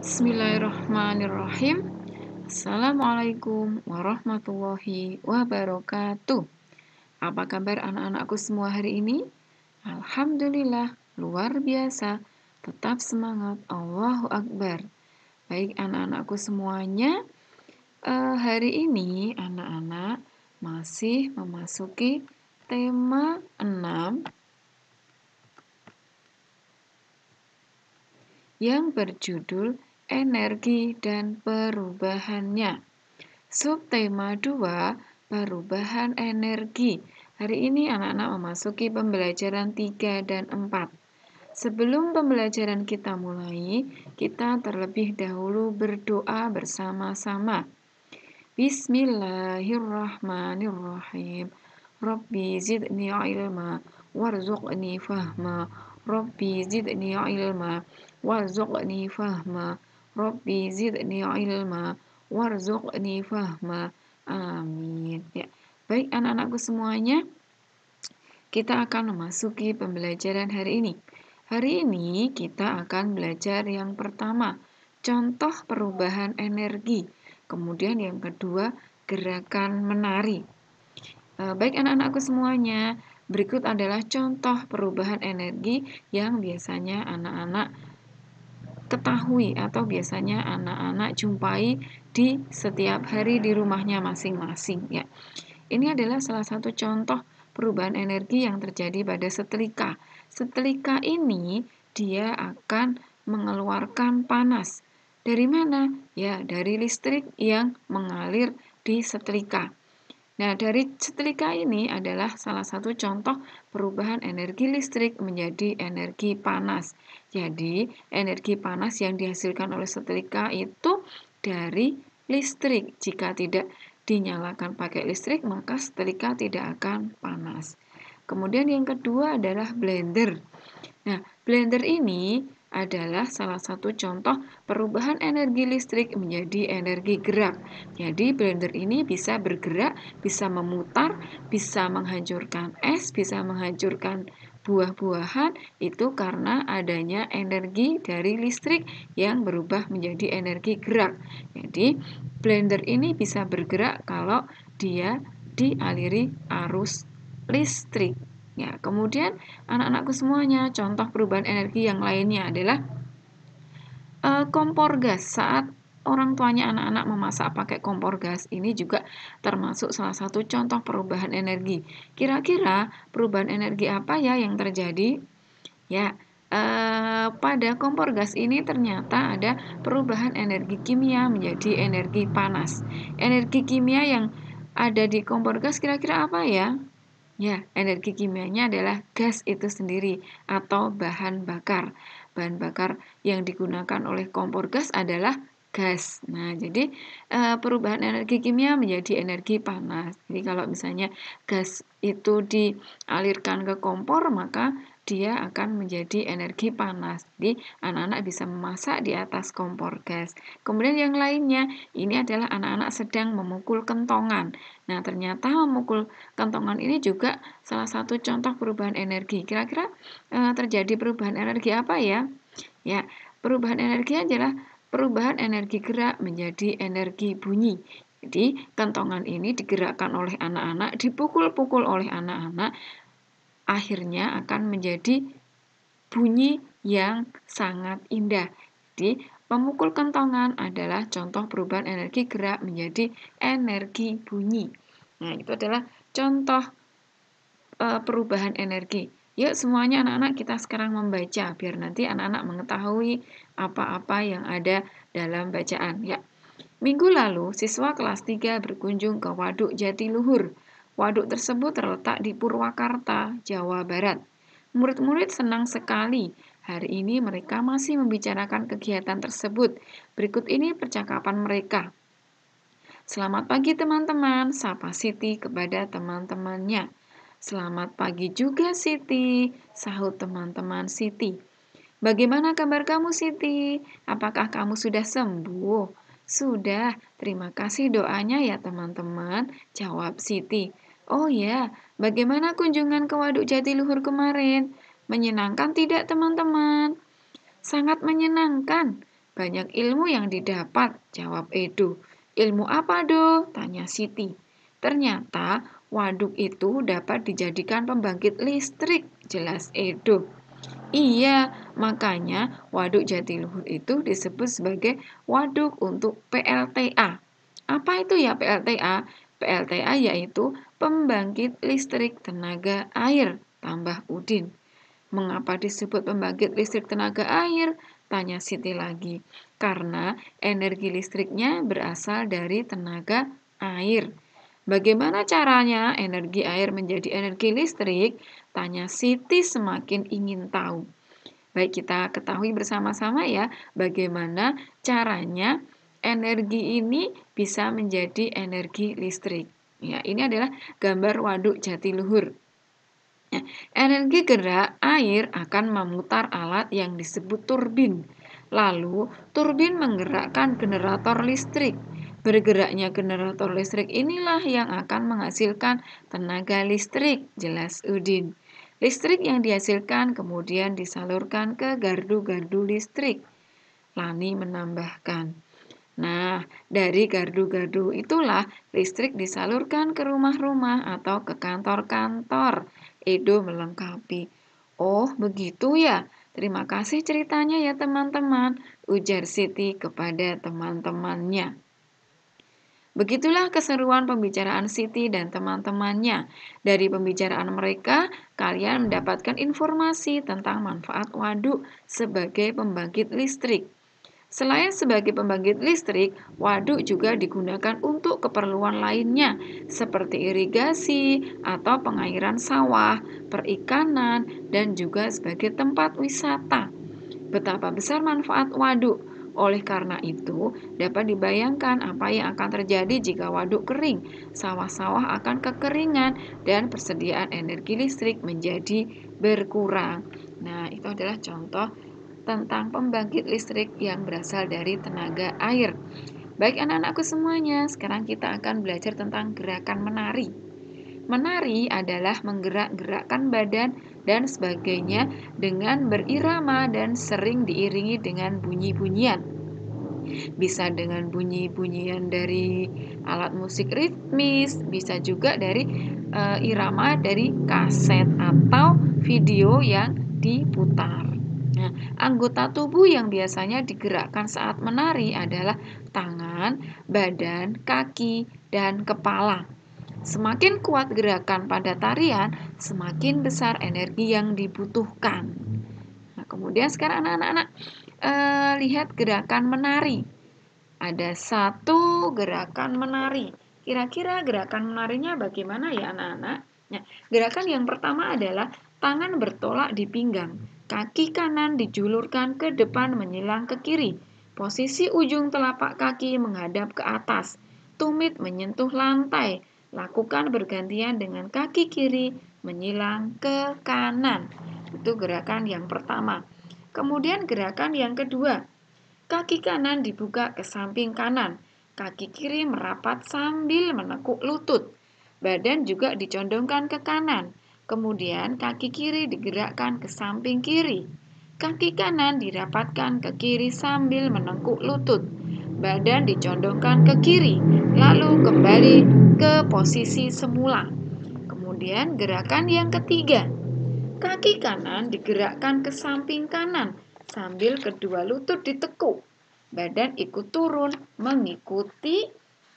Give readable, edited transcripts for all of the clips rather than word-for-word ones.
Bismillahirrahmanirrahim. Assalamualaikum warahmatullahi wabarakatuh. Apa kabar anak-anakku semua hari ini? Alhamdulillah, luar biasa. Tetap semangat, Allahu Akbar. Baik anak-anakku semuanya, hari ini anak-anak masih memasuki tema 6 yang berjudul energi dan perubahannya. Subtema 2, perubahan energi. Hari ini anak-anak memasuki pembelajaran 3 dan 4. Sebelum pembelajaran kita mulai, kita terlebih dahulu berdoa bersama-sama. Bismillahirrahmanirrahim. Rabbi zidni ilma warzuqni fahma. Rabbi zidni ilma warzuqni fahma. Rabbi zidni ilma warzuqni fahma. Amin. Ya. Baik anak-anakku semuanya, kita akan memasuki pembelajaran hari ini. Hari ini kita akan belajar yang pertama, contoh perubahan energi. Kemudian yang kedua, gerakan menari. Baik anak-anakku semuanya, berikut adalah contoh perubahan energi yang biasanya anak-anak ketahui atau biasanya anak-anak jumpai di setiap hari di rumahnya masing-masing ya. Ini adalah salah satu contoh perubahan energi yang terjadi pada setrika. Setrika ini dia akan mengeluarkan panas. Dari mana? Ya, dari listrik yang mengalir di setrika. Nah, dari setrika ini adalah salah satu contoh perubahan energi listrik menjadi energi panas. Jadi, energi panas yang dihasilkan oleh setrika itu dari listrik. Jika tidak dinyalakan pakai listrik, maka setrika tidak akan panas. Kemudian yang kedua adalah blender. Nah, blender ini adalah salah satu contoh perubahan energi listrik menjadi energi gerak. Jadi, blender ini bisa bergerak, bisa memutar, bisa menghancurkan es, bisa menghancurkan buah-buahan, itu karena adanya energi dari listrik yang berubah menjadi energi gerak. Jadi, blender ini bisa bergerak kalau dia dialiri arus listrik. Ya, kemudian anak-anakku semuanya, contoh perubahan energi yang lainnya adalah kompor gas. Saat orang tuanya anak-anak memasak pakai kompor gas, ini juga termasuk salah satu contoh perubahan energi. Kira-kira perubahan energi apa ya yang terjadi? Ya, pada kompor gas ini ternyata ada perubahan energi kimia menjadi energi panas. Energi kimia yang ada di kompor gas kira-kira apa ya? Ya, energi kimianya adalah gas itu sendiri atau bahan bakar. Bahan bakar yang digunakan oleh kompor gas adalah gas. Nah, jadi perubahan energi kimia menjadi energi panas. Jadi kalau misalnya gas itu dialirkan ke kompor, maka dia akan menjadi energi panas. Jadi anak-anak bisa memasak di atas kompor gas. Kemudian yang lainnya, ini adalah anak-anak sedang memukul kentongan. Nah, ternyata memukul kentongan ini juga salah satu contoh perubahan energi. Kira-kira terjadi perubahan energi apa ya? Ya, perubahan energi adalah perubahan energi gerak menjadi energi bunyi. Jadi, kentongan ini digerakkan oleh anak-anak, dipukul-pukul oleh anak-anak, akhirnya akan menjadi bunyi yang sangat indah. Jadi, pemukul kentongan adalah contoh perubahan energi gerak menjadi energi bunyi. Nah, itu adalah contoh perubahan energi. Yuk semuanya anak-anak kita sekarang membaca biar nanti anak-anak mengetahui apa-apa yang ada dalam bacaan. Ya. Minggu lalu siswa kelas 3 berkunjung ke Waduk Jatiluhur. Waduk tersebut terletak di Purwakarta, Jawa Barat. Murid-murid senang sekali. Hari ini mereka masih membicarakan kegiatan tersebut. Berikut ini percakapan mereka. Selamat pagi teman-teman, sapa Siti kepada teman-temannya. Selamat pagi juga Siti, sahut teman-teman Siti. Bagaimana kabar kamu Siti? Apakah kamu sudah sembuh? Sudah, terima kasih doanya ya teman-teman, jawab Siti. Oh ya, bagaimana kunjungan ke Waduk Jatiluhur kemarin? Menyenangkan tidak teman-teman? Sangat menyenangkan. Banyak ilmu yang didapat, jawab Edo. Ilmu apa, Do? Tanya Siti. Ternyata waduk itu dapat dijadikan pembangkit listrik, jelas Edo. Iya, makanya waduk Jatiluhur itu disebut sebagai waduk untuk PLTA. Apa itu ya PLTA? PLTA yaitu pembangkit listrik tenaga air, tambah Udin. Mengapa disebut pembangkit listrik tenaga air? Tanya Siti lagi. Karena energi listriknya berasal dari tenaga air. Bagaimana caranya energi air menjadi energi listrik? Tanya Siti semakin ingin tahu. Baik, kita ketahui bersama-sama ya bagaimana caranya energi ini bisa menjadi energi listrik. Ya, ini adalah gambar waduk Jatiluhur. Nah, energi gerak air akan memutar alat yang disebut turbin. Lalu, turbin menggerakkan generator listrik. Bergeraknya generator listrik inilah yang akan menghasilkan tenaga listrik, jelas Udin. Listrik yang dihasilkan kemudian disalurkan ke gardu-gardu listrik. Lani menambahkan. Nah, dari gardu-gardu itulah listrik disalurkan ke rumah-rumah atau ke kantor-kantor. Edo melengkapi. Oh, begitu ya. Terima kasih ceritanya ya teman-teman, ujar Siti kepada teman-temannya. Begitulah keseruan pembicaraan Siti dan teman-temannya. Dari pembicaraan mereka, kalian mendapatkan informasi tentang manfaat waduk sebagai pembangkit listrik. Selain sebagai pembangkit listrik, waduk juga digunakan untuk keperluan lainnya, seperti irigasi atau pengairan sawah, perikanan, dan juga sebagai tempat wisata. Betapa besar manfaat waduk. Oleh karena itu, dapat dibayangkan apa yang akan terjadi jika waduk kering. Sawah-sawah akan kekeringan dan persediaan energi listrik menjadi berkurang. Nah, itu adalah contoh tentang pembangkit listrik yang berasal dari tenaga air. Baik anak-anakku semuanya, sekarang kita akan belajar tentang gerakan menari. Menari adalah menggerak-gerakkan badan dan sebagainya dengan berirama dan sering diiringi dengan bunyi-bunyian. Bisa dengan bunyi-bunyian dari alat musik ritmis, bisa juga dari irama dari kaset atau video yang diputar. Nah, anggota tubuh yang biasanya digerakkan saat menari adalah tangan, badan, kaki, dan kepala. Semakin kuat gerakan pada tarian, semakin besar energi yang dibutuhkan. Nah, kemudian sekarang anak-anak lihat gerakan menari. Ada satu gerakan menari. Kira-kira gerakan menarinya bagaimana ya anak-anak? Nah, gerakan yang pertama adalah tangan bertolak di pinggang. Kaki kanan dijulurkan ke depan menyilang ke kiri. Posisi ujung telapak kaki menghadap ke atas. Tumit menyentuh lantai. Lakukan bergantian dengan kaki kiri menyilang ke kanan. Itu gerakan yang pertama. Kemudian gerakan yang kedua. Kaki kanan dibuka ke samping kanan. Kaki kiri merapat sambil menekuk lutut. Badan juga dicondongkan ke kanan. Kemudian kaki kiri digerakkan ke samping kiri. Kaki kanan dirapatkan ke kiri sambil menekuk lutut. Badan dicondongkan ke kiri, lalu kembali ke posisi semula. Kemudian gerakan yang ketiga. Kaki kanan digerakkan ke samping kanan sambil kedua lutut ditekuk. Badan ikut turun mengikuti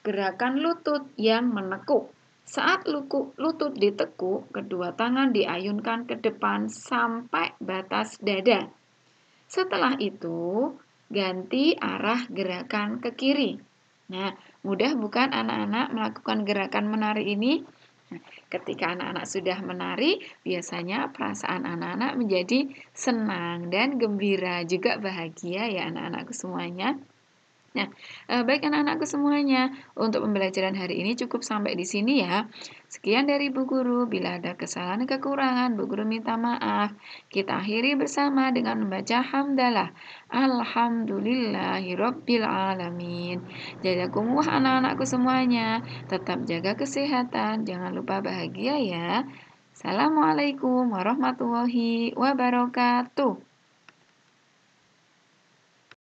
gerakan lutut yang menekuk. Saat lutut ditekuk, kedua tangan diayunkan ke depan sampai batas dada. Setelah itu, ganti arah gerakan ke kiri. Nah, mudah bukan anak-anak melakukan gerakan menari ini? Ketika anak-anak sudah menari, biasanya perasaan anak-anak menjadi senang dan gembira, juga bahagia ya anak-anakku semuanya. Nah, baik anak-anakku semuanya, untuk pembelajaran hari ini cukup sampai di sini ya. Sekian dari Bu Guru, bila ada kesalahan kekurangan, Bu Guru minta maaf. Kita akhiri bersama dengan membaca hamdalah. Alhamdulillahirabbil alamin. Jazakumullah anak-anakku semuanya. Tetap jaga kesehatan, jangan lupa bahagia ya. Assalamualaikum warahmatullahi wabarakatuh.